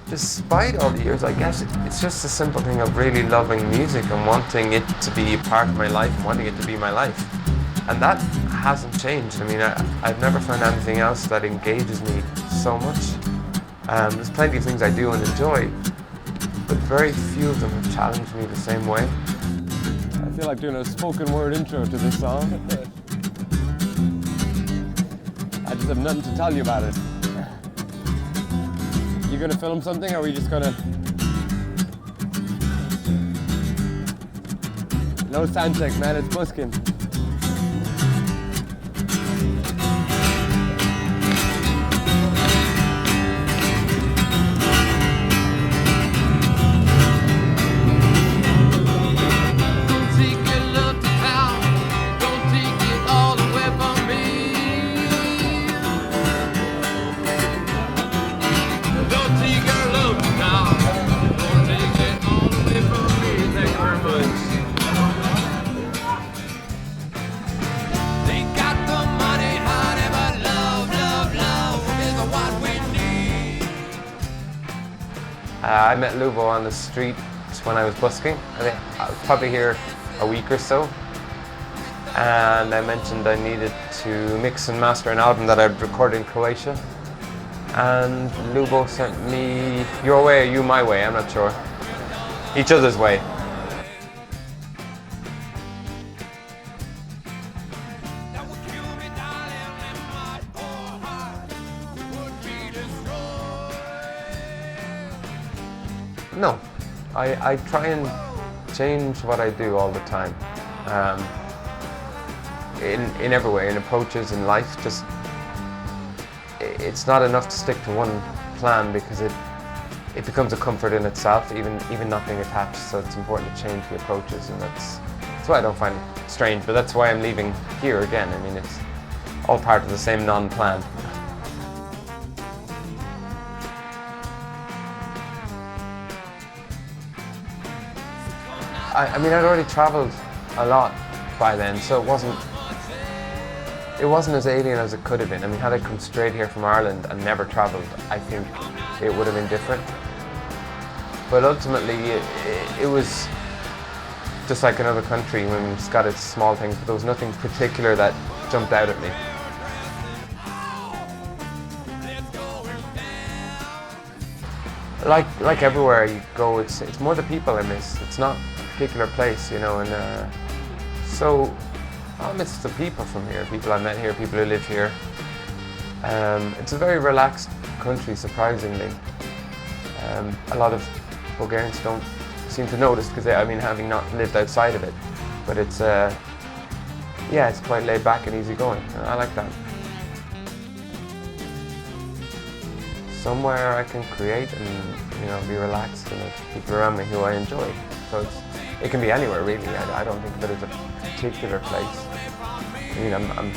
despite all the years, I guess it's just a simple thing of really loving music and wanting it to be a part of my life, wanting it to be my life. And that hasn't changed. I mean, I've never found anything else that engages me so much. There's plenty of things I do and enjoy, but very few of them have challenged me the same way. I feel like doing a spoken word intro to this song. I just have nothing to tell you about it. You gonna film something, or are we just gonna... No sound check, man, it's busking. I met Lubo on the street when I was busking. I was probably here a week or so, and I mentioned I needed to mix and master an album that I'd recorded in Croatia, and Lubo sent me your way or you my way, I'm not sure. Each other's way. No, I try and change what I do all the time, in every way, in approaches, in life. Just it's not enough to stick to one plan, because it becomes a comfort in itself, even not being attached. So it's important to change the approaches, and that's why I don't find it strange. But that's why I'm leaving here again. I mean, it's all part of the same non-plan. I mean, I'd already travelled a lot by then, so it wasn't as alien as it could have been. I mean, had I come straight here from Ireland and never travelled, I think it would have been different. But ultimately, it was just like another country. I mean, it's got its small things, but there was nothing particular that jumped out at me. Like everywhere you go, it's more the people I miss. It's not particular place, you know, and so I miss the people from here, people I met here, people who live here. It's a very relaxed country, surprisingly. A lot of Bulgarians don't seem to notice, because having not lived outside of it, but it's yeah, it's quite laid back and easygoing. I like that. Somewhere I can create and be relaxed, and there's people around me who I enjoy. So it can be anywhere, really. I don't think of it as a particular place. I mean, I'm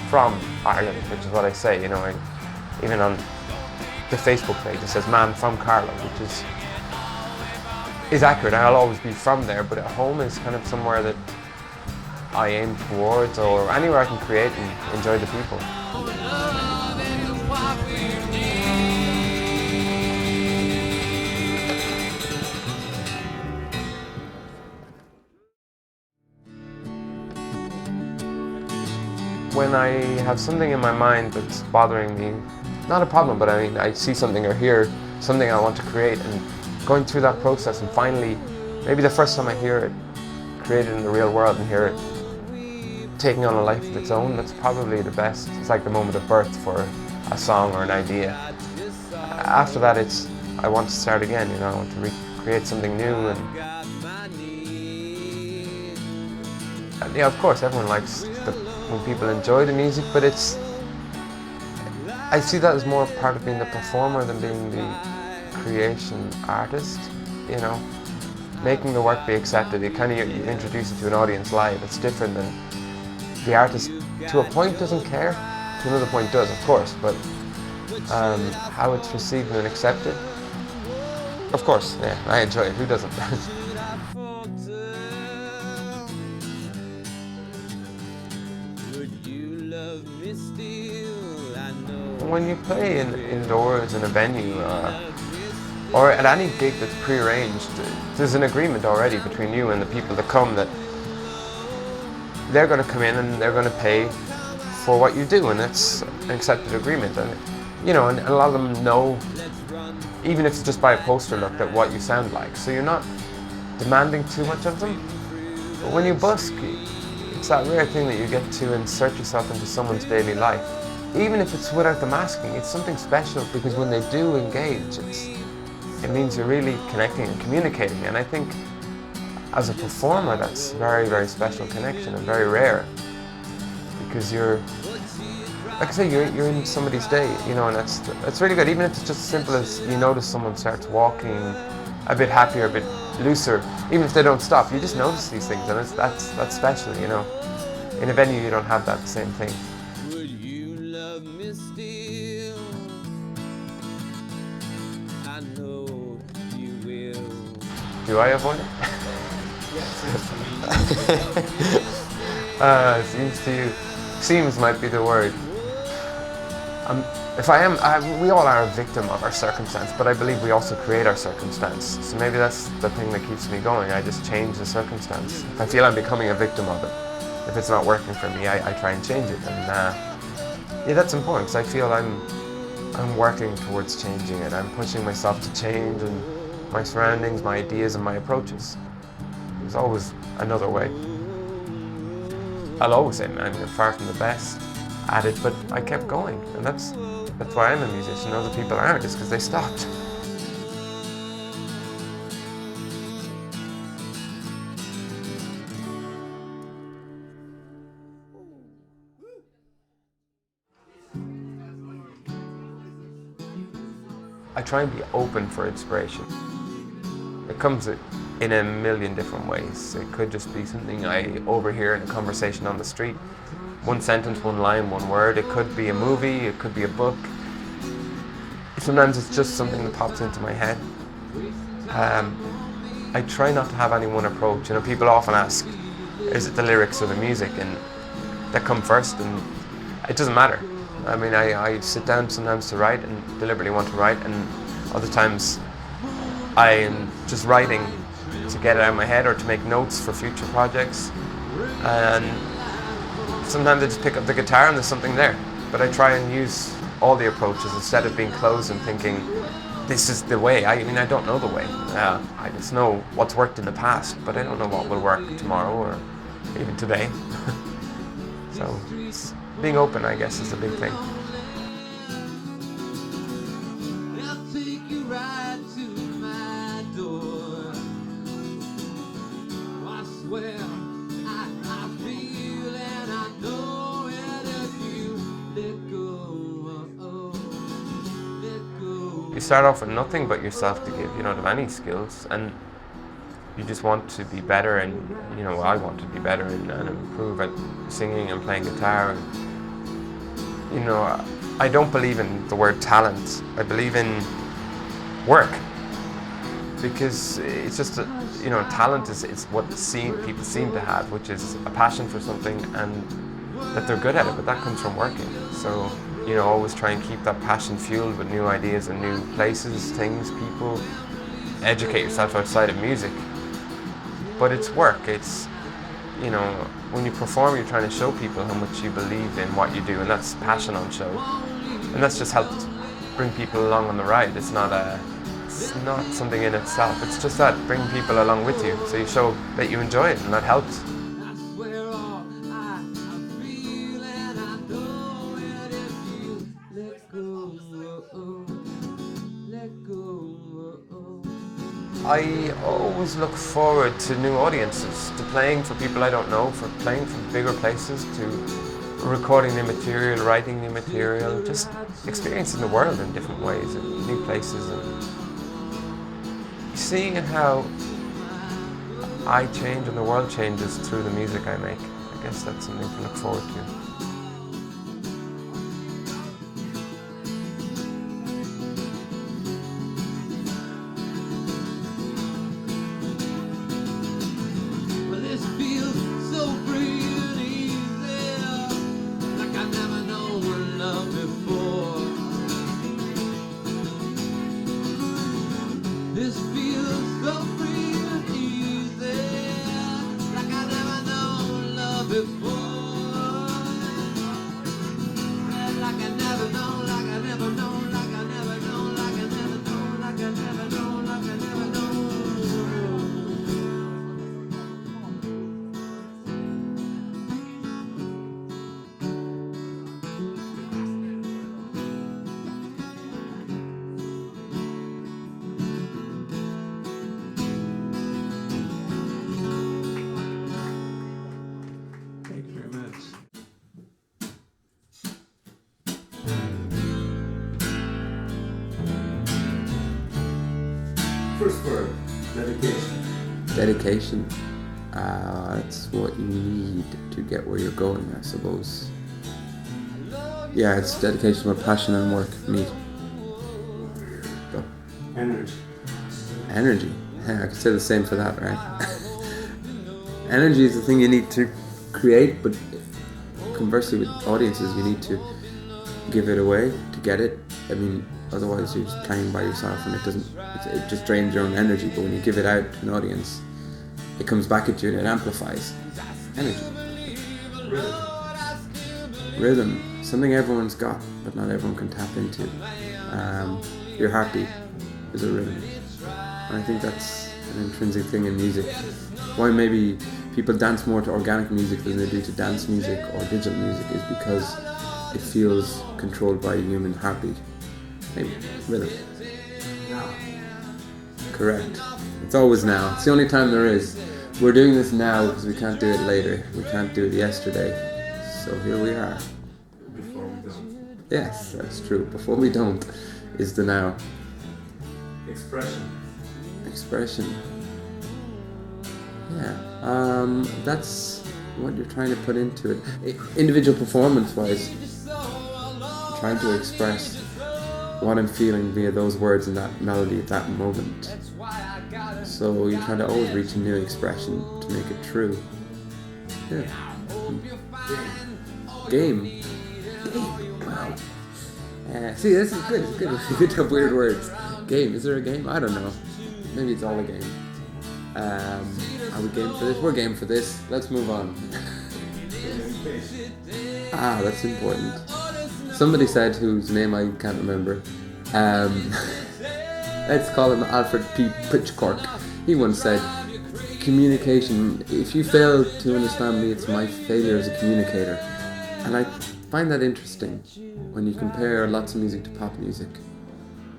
from Ireland, which is what I say. Even on the Facebook page it says "Man from Carlow," which is accurate. I'll always be from there, but at home is kind of somewhere that I aim towards, or anywhere I can create and enjoy the people. When I have something in my mind that's bothering me, not a problem, but I see something or hear something I want to create, and going through that process and finally, maybe the first time I hear it created in the real world and hear it taking on a life of its own, that's probably the best. It's like the moment of birth for a song or an idea. After that, I want to start again, I want to recreate something new, and yeah, of course, everyone likes when people enjoy the music, but I see that as more part of being the performer than being the creation artist, making the work be accepted. You introduce it to an audience live. It's different than the artist, to a point, doesn't care, to another point does, of course, but how it's received and accepted, of course, yeah, I enjoy it, who doesn't? when you play indoors in a venue or at any gig that's pre-arranged, there's an agreement already between you and the people that come that they're going to come in and they're going to pay for what you do, and it's an accepted agreement. And and a lot of them know, even if it's just by a poster look, at what you sound like. So you're not demanding too much of them. But when you busk, it's that rare thing that you get to insert yourself into someone's daily life. Even if it's without the masking, it's something special, because when they do engage, it means you're really connecting and communicating. And I think as a performer, that's very, very special connection and very rare, because you're, like I say, you're in somebody's day, and that's really good. Even if it's just as simple as you notice someone starts walking a bit happier, a bit looser, even if they don't stop, you just notice these things, and that's special, In a venue, you don't have that same thing. Would you love me still? I know you will. Do I avoid it? Seems might be the word. If I am, we all are a victim of our circumstance, but I believe we also create our circumstance. So maybe that's the thing that keeps me going. I just change the circumstance. If I feel I'm becoming a victim of it, if it's not working for me, I try and change it. And yeah, that's important, because I feel I'm working towards changing it. I'm pushing myself to change, and my surroundings, my ideas, and my approaches. There's always another way. I'll always say, man, you're far from the best at it, but I kept going, and that's why I'm a musician. Other people aren't, just because they stopped. I try and be open for inspiration. It comes in a million different ways. It could just be something I overhear in a conversation on the street. One sentence, one line, one word. It could be a movie, it could be a book. Sometimes it's just something that pops into my head. I try not to have any one approach. People often ask, is it the lyrics or the music? And that come first, and it doesn't matter. I mean, I sit down sometimes to write and deliberately want to write, and other times I am just writing to get it out of my head or to make notes for future projects. And sometimes I just pick up the guitar and there's something there. But I try and use all the approaches instead of being closed and thinking, this is the way. I don't know the way. I just know what's worked in the past, but I don't know what will work tomorrow or even today. So being open, I guess, is the big thing. I'll take you right to my door. I swear I feel and I know it if you let go, let go. You start off with nothing but yourself to give. You don't have any skills, and you just want to be better, and I want to be better and improve at singing and playing guitar. And, I don't believe in the word talent. I believe in work, because it's just talent is what people seem to have, which is a passion for something and that they're good at it, but that comes from working. So always try and keep that passion fueled with new ideas and new places, things, people. Educate yourself outside of music. But it's work. It's, when you perform, you're trying to show people how much you believe in what you do, and that's passion on show. And that's just helped bring people along on the ride. It's not something in itself. It's just that, bring people along with you, so you show that you enjoy it, and that helps. I swear all I feel and I know it if you let go, let go. I always look forward to new audiences, to playing for people I don't know, for playing for bigger places, to recording new material, writing new material, just experiencing the world in different ways, in new places, and seeing how I change and the world changes through the music I make. I guess that's something to look forward to. This feels so free and easy, like I never known love before. Like I never known, like I never known, like I never known, like I never known, like I never known, like I never known. Thank you very much. First word, dedication. Dedication. It's what you need to get where you're going, I suppose. Yeah, it's dedication with passion and work. Neat. Go. Energy. Energy. Yeah, I could say the same for that, right? Energy is the thing you need to create, but conversely with audiences, you need to give it away to get it. I mean, otherwise you're just playing by yourself and it just drains your own energy. But when you give it out to an audience, it comes back at you and it amplifies energy. Rhythm, something everyone's got, but not everyone can tap into. Your heartbeat is a rhythm. And I think that's an intrinsic thing in music. Why maybe people dance more to organic music than they do to dance music or digital music is because it feels controlled by a human heartbeat. Maybe rhythm. Correct. It's always now. It's the only time there is. We're doing this now because we can't do it later. We can't do it yesterday. So here we are. Before we don't. Yes, that's true. Before we don't is the now. Expression. Expression. Yeah. That's what you're trying to put into it. Individual performance-wise, trying to express what I'm feeling via those words and that melody at that moment. So you try to always reach a new expression to make it true. Yeah. Game. Wow. See, this is good. It's good. Good to have weird words. Game. Is there a game? I don't know. Maybe it's all a game. Are we game for this? We're game for this. Let's move on. That's important. Somebody said, whose name I can't remember, let's call him Alfred P. Pitchcork. He once said, communication, if you fail to understand me, it's my failure as a communicator. And I find that interesting when you compare lots of music to pop music.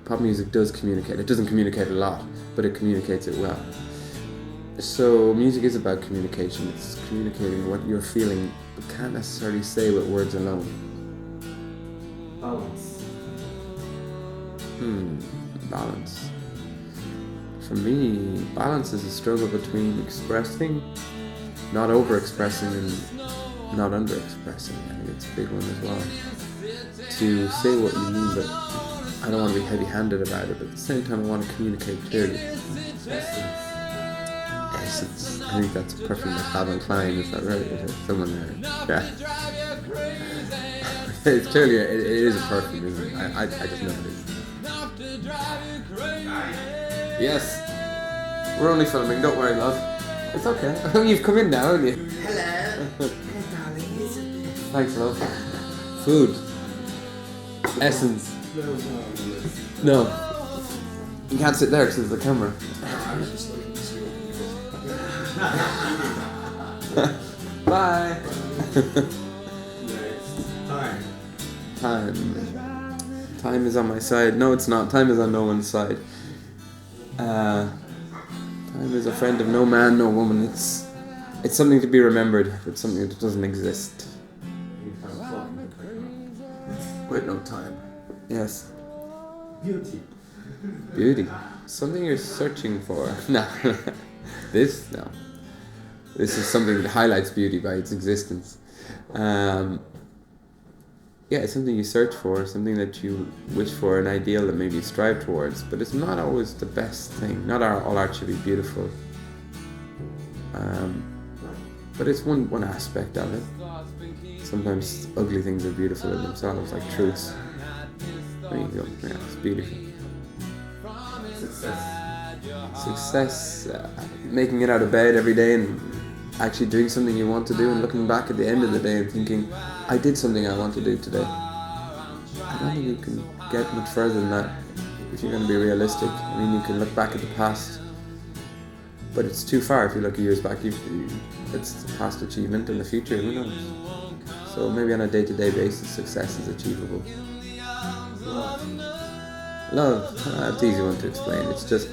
Pop music does communicate. It doesn't communicate a lot, but it communicates it well. So music is about communication. It's communicating what you're feeling, but can't necessarily say with words alone. Balance. Balance. For me, balance is a struggle between expressing, not over-expressing, and not under-expressing. I think it's a big one as well. To say what you mean, but I don't want to be heavy-handed about it, but at the same time I want to communicate clearly. Essence. I think that's a perfume by Calvin Klein, is that right? Is there someone there? Yeah. It's clearly, it is a perfume, isn't it? I just know it is. Yes. We're only filming, don't worry, love. It's okay. You've come in now, haven't you? Hello. Darling. Thanks, love. Food. Essence. No. You can't sit there because there's the camera. Bye. Time is on my side. No, it's not. Time is on no one's side. Time is a friend of no man, no woman. It's something to be remembered. It's something that doesn't exist. Wait, no time. Yes. Beauty. Something you're searching for. No. This is something that highlights beauty by its existence. It's something you search for, something that you wish for, an ideal that maybe you strive towards, but it's not always the best thing. Not all art should be beautiful. But it's one aspect of it. Sometimes ugly things are beautiful in themselves, like truths. There you go. Yeah, it's beautiful. Success, making it out of bed every day and actually doing something you want to do and looking back at the end of the day and thinking, I did something I want to do today. I don't think you can get much further than that if you're going to be realistic. I mean, you can look back at the past, but it's too far if you look years back. It's past achievement in the future, who knows? So maybe on a day-to-day basis, success is achievable. Love, it's an easy one to explain. It's just,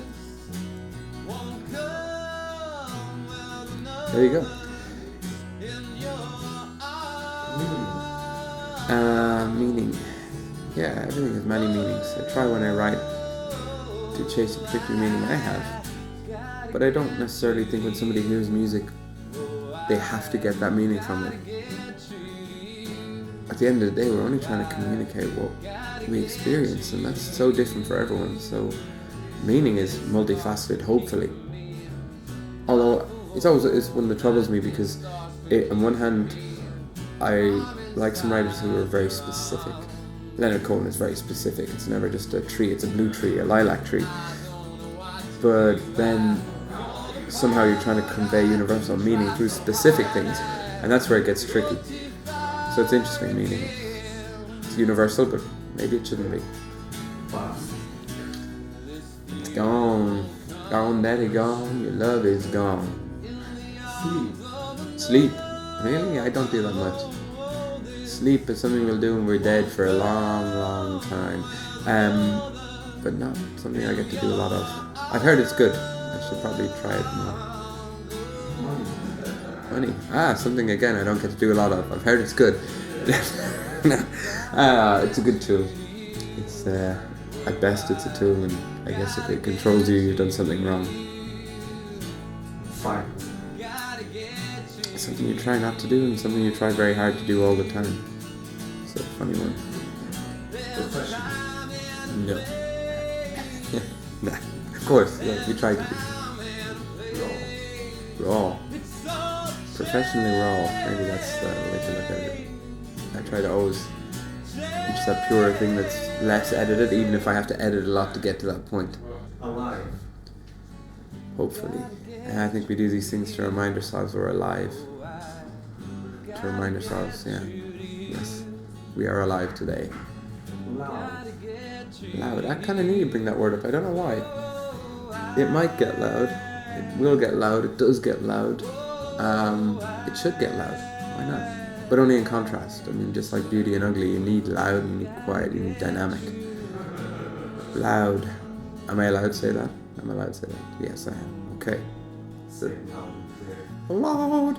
there you go. Meaning. Yeah, everything has many meanings. I try when I write to chase a particular meaning I have. But I don't necessarily think when somebody hears music, they have to get that meaning from it. At the end of the day, we're only trying to communicate what we experience, and that's so different for everyone. So meaning is multifaceted, hopefully. Although it's one that troubles me because on one hand, I like some writers who are very specific. Leonard Cohen is very specific. It's never just a tree, it's a blue tree, a lilac tree. But then somehow you're trying to convey universal meaning through specific things, and that's where it gets tricky. So it's interesting meaning. It's universal, but maybe it shouldn't be. It's gone. Gone, daddy, gone. Your love is gone. Sleep. Really? I don't do that much. Sleep is something we'll do when we're dead for a long, long time. But not something I get to do a lot of. I've heard it's good. I should probably try it more. Money. Something again I don't get to do a lot of. I've heard it's good. It's a good tool. It's at best it's a tool, and I guess if it controls you, you've done something wrong. Fine. Something you try not to do, and something you try very hard to do all the time. It's a funny one. Profession. No. Nah. Of course, yeah, we try to be raw. Professionally raw. Maybe that's the way to look at it. I try to always reach that pure thing that's less edited, even if I have to edit a lot to get to that point. Alive. Hopefully. And I think we do these things to remind ourselves we're alive. To remind ourselves, yes, we are alive today. Loud. Loud. I kind of need to bring that word up. I don't know why. It might get loud. It will get loud. It does get loud. It should get loud. Why not? But only in contrast. I mean, just like beauty and ugly, you need loud, you need quiet, you need dynamic. Loud. Am I allowed to say that? I'm allowed to say that. Yes, I am. Okay. Say it loud and clear. Loud.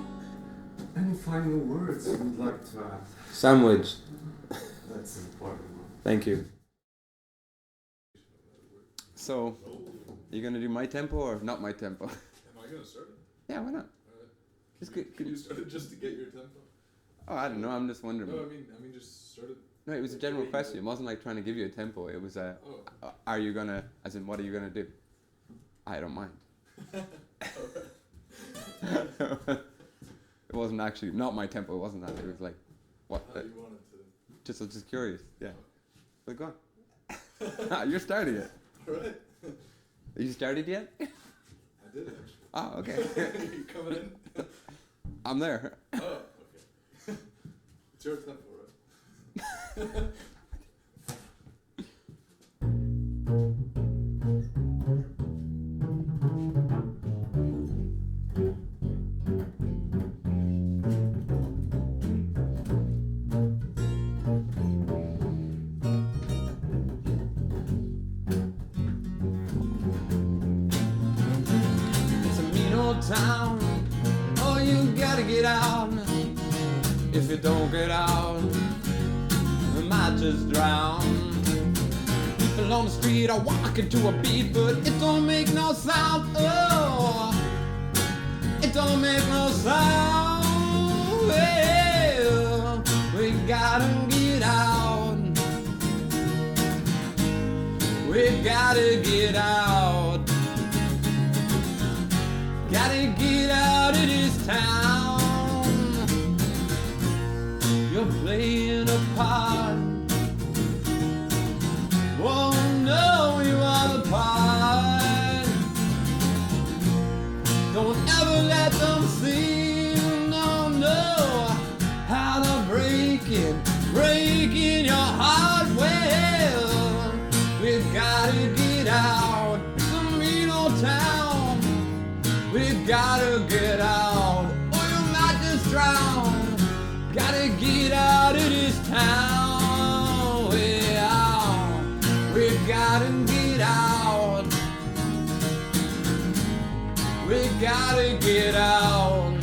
Any final words you'd like to add? Sandwich. That's an important one. Thank you. So, are you going to do my tempo or not my tempo? Am I going to start it? Yeah, why not? Just Can you start it just to get your tempo? Oh, I don't know. I'm just wondering. No, I mean just start it. No, it was a general question. It wasn't like trying to give you a tempo. It was are you gonna, as in, what are you gonna do? I don't mind. It wasn't actually not my tempo. It wasn't that. It was like, what? You wanted to. Just curious. Yeah. But go on. You're starting it. Alright. Are you started yet? I did actually. Oh, okay. You coming in? I'm there. Oh, okay. It's your tempo, right? It's a mean old town. Oh, you gotta get out. If you don't get out, you might just drown. People on the street are walking to a beat, but it don't make no sound. Oh, it don't make no sound. Well, we gotta get out. We gotta get out. Gotta get out of this town. You're playing a part. Oh no, you are the part. let them see. No, no, how to breaking your heart. Well, we've gotta get out some mean old town. We've gotta get out, or you might just drown. Gotta get out of this town. Well, we've gotta get out. We gotta get out.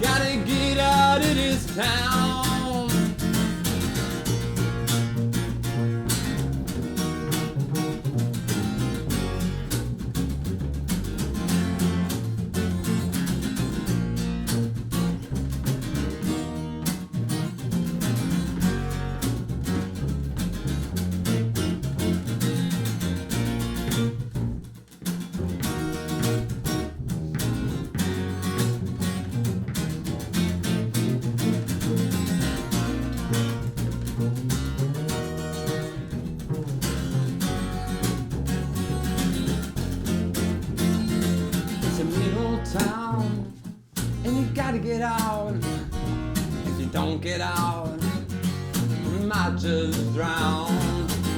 Gotta get out of this town. Town, and you gotta get out. If you don't get out, you might just drown.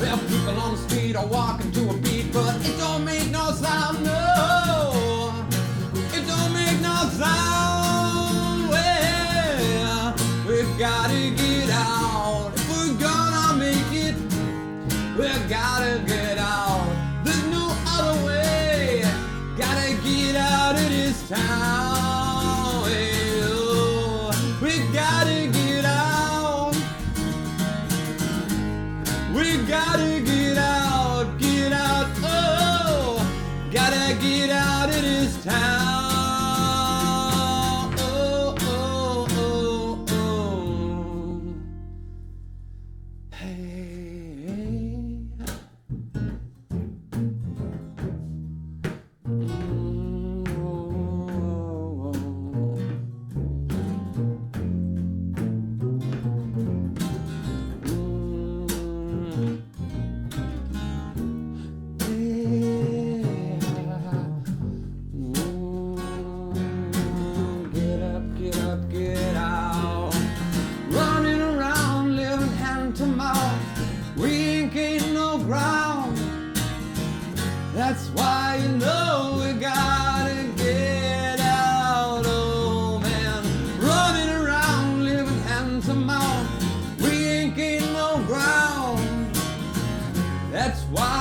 Well, people on the street are walking to a beat, but it don't make no sound. No, it don't make no sound. Well, we've gotta get out. If we're gonna make it, we've gotta get out. There's no other way. Gotta get out of this town. Well, we gotta get out. We gotta get out, get out. Oh, gotta get out of this town. Oh, oh, oh, oh. Hey. That's why you know we gotta get out, oh man. Running around, living hand to mouth, we ain't getting no ground. That's why